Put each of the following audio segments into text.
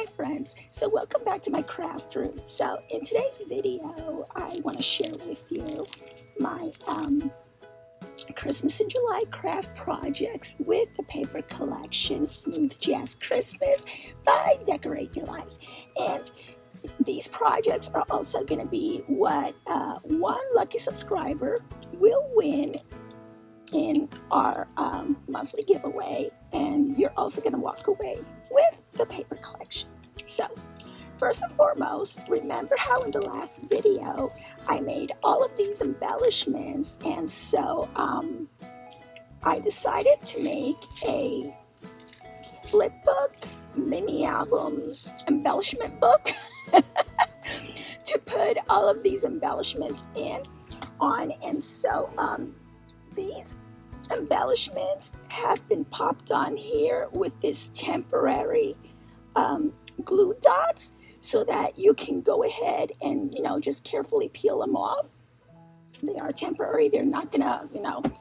Hi friends, so welcome back to my craft room. So in today's video, I want to share with you my Christmas in July craft projects with the paper collection Smooth Jazz Christmas by Decorate Your Life. And these projects are also going to be what one lucky subscriber will win in our monthly giveaway, and you're also going to walk away with the paper collection. So first and foremost, remember how in the last video I made all of these embellishments, and so I decided to make a flip book, mini album, embellishment book to put all of these embellishments on. And so these embellishments have been popped on here with this temporary glue dots so that you can go ahead and, just carefully peel them off. They are temporary. They're not gonna,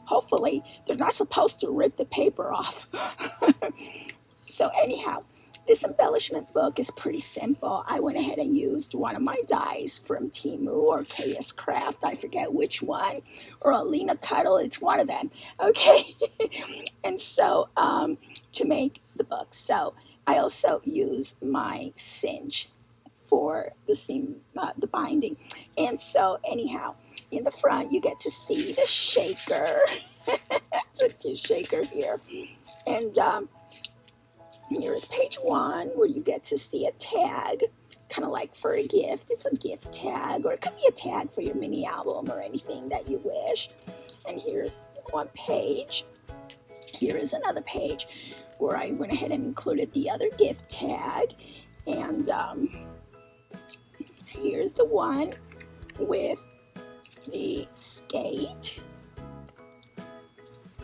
hopefully they're not supposed to rip the paper off. So anyhow, this embellishment book is pretty simple. I went ahead and used one of my dies from Temu or KS Craft, I forget which one, or Alina Cuddle, it's one of them, okay? And so to make the book, so I also use my cinch for the seam, the binding. And so anyhow, in the front you get to see the shaker. It's a cute shaker here. And here's page 1 where you get to see a tag, kind of like for a gift. It's a gift tag, or it could be a tag for your mini album or anything that you wish. And here's one page. Here is another page where I went ahead and included the other gift tag. And here's the one with the skate.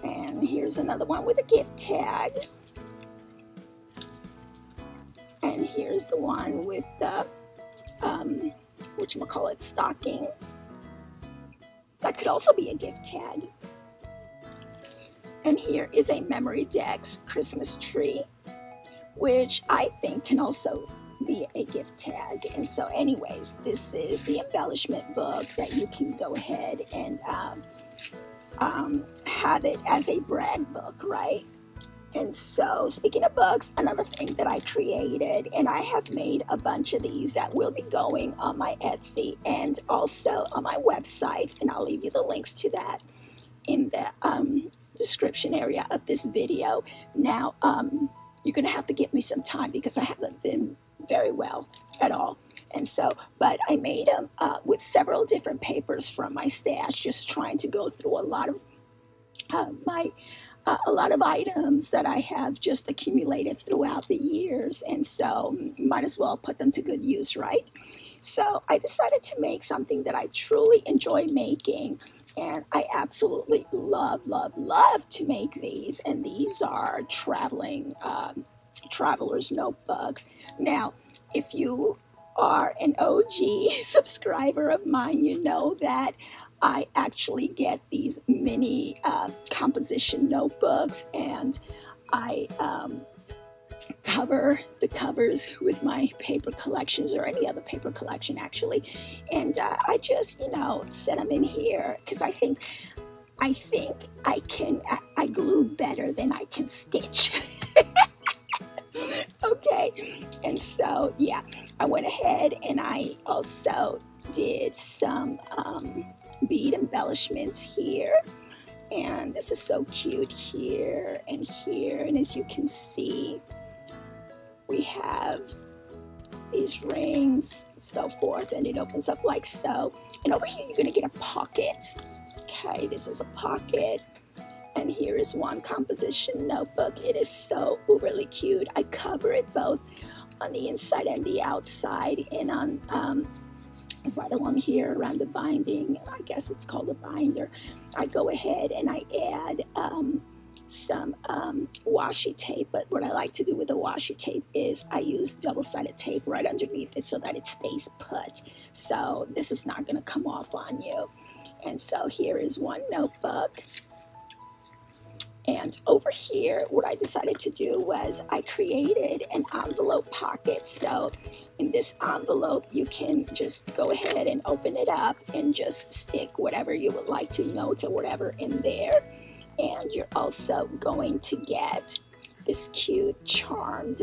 And here's another one with a gift tag. And here's the one with the, whatchamacallit, stocking. That could also be a gift tag. And here is a Memory Decks Christmas tree, which I think can also be a gift tag. And so anyways, this is the embellishment book that you can go ahead and have it as a brag book, right? And so, speaking of books, another thing that I created, and I have made a bunch of these that will be going on my Etsy and also on my website, and I'll leave you the links to that in the description area of this video. Now, you're going to have to give me some time because I haven't been very well at all. And so, but I made them with several different papers from my stash, just trying to go through a lot of a lot of items that I have just accumulated throughout the years, and so might as well put them to good use, right? So I decided to make something that I truly enjoy making, and I absolutely love to make these, and these are traveler's notebooks. Now, if you are an OG subscriber of mine, you know that I actually get these mini composition notebooks, and I cover the covers with my paper collections, or any other paper collection actually, and I just set them in here because I think I glue better than I can stitch. Okay, and so yeah, I went ahead and I also did some bead embellishments here, and this is so cute here and here, and as you can see, we have these rings and so forth, and it opens up like so. And over here you're going to get a pocket. Okay, this is a pocket, and here is one composition notebook. It is so uberly cute. I cover it both on the inside and the outside, and on right along here around the binding, I guess it's called a binder, I go ahead and I add some washi tape. But what I like to do with the washi tape is I use double-sided tape right underneath it so that it stays put, so this is not going to come off on you. And so here is one notebook, And over here, what I decided to do was I created an envelope pocket. So in this envelope, you can just go ahead and open it up and just stick whatever you would like to, notes or whatever, in there. And you're also going to get this cute charmed,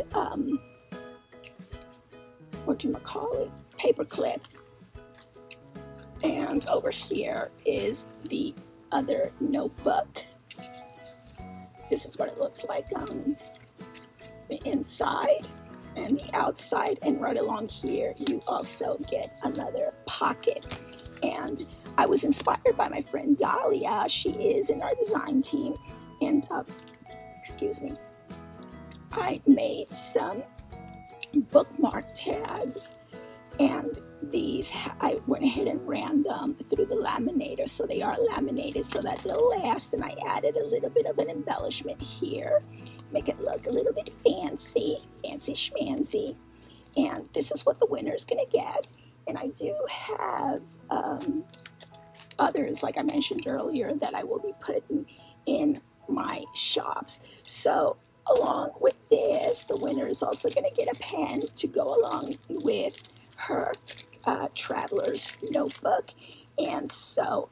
paper clip. And over here is the other notebook. This is what it looks like on the inside and the outside. And right along here, you also get another pocket. And I was inspired by my friend Dahlia. She is in our design team. And, excuse me, I made some bookmark tags. And these, I went ahead and ran them through the laminator, so they are laminated so that they'll last. And I added a little bit of an embellishment here, make it look a little bit fancy schmancy. And this is what the winner is going to get. And I do have others, like I mentioned earlier, that I will be putting in my shops. So along with this, the winner is also going to get a pen to go along with her traveler's notebook. And so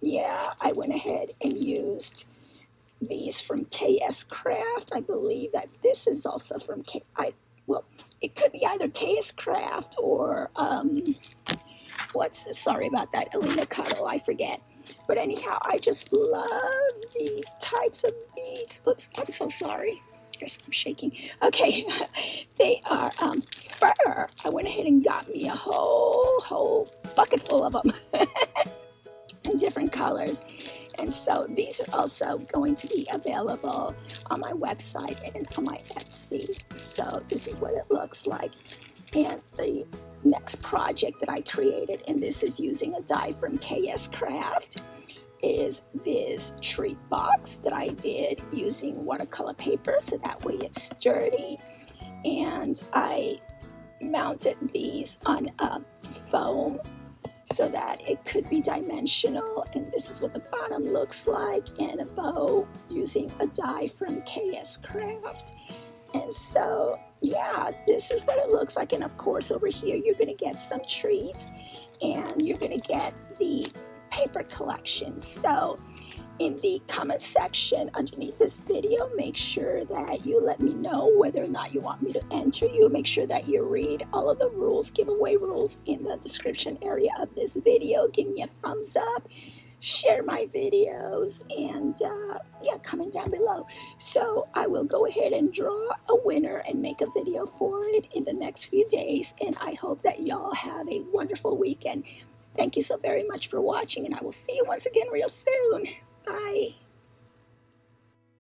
yeah, I went ahead and used these from KS Craft. I believe that this is also from well, it could be either KS Craft or sorry about that, Elena Cuddle, I forget. But anyhow, I just love these types of beads. Oops, I'm so sorry. I'm shaking. Okay, they are fur. I went ahead and got me a whole bucket full of them in different colors. And so these are also going to be available on my website and on my Etsy. So this is what it looks like. And the next project that I created, and this is using a die from KS Craft, is this treat box that I did using watercolor paper, so that way it's sturdy. And I mounted these on foam so that it could be dimensional. And this is what the bottom looks like, and a bow using a die from KS Craft. And so yeah, this is what it looks like. And of course over here you're going to get some treats, and you're going to get the paper collection. So in the comment section underneath this video, make sure that you let me know whether or not you want me to enter you. Make sure that you read all of the rules, giveaway rules, in the description area of this video. Give me a thumbs up, share my videos, and yeah, comment down below. So I will go ahead and draw a winner and make a video for it in the next few days. And I hope that y'all have a wonderful weekend. Thank you so very much for watching, and I will see you once again real soon. Bye.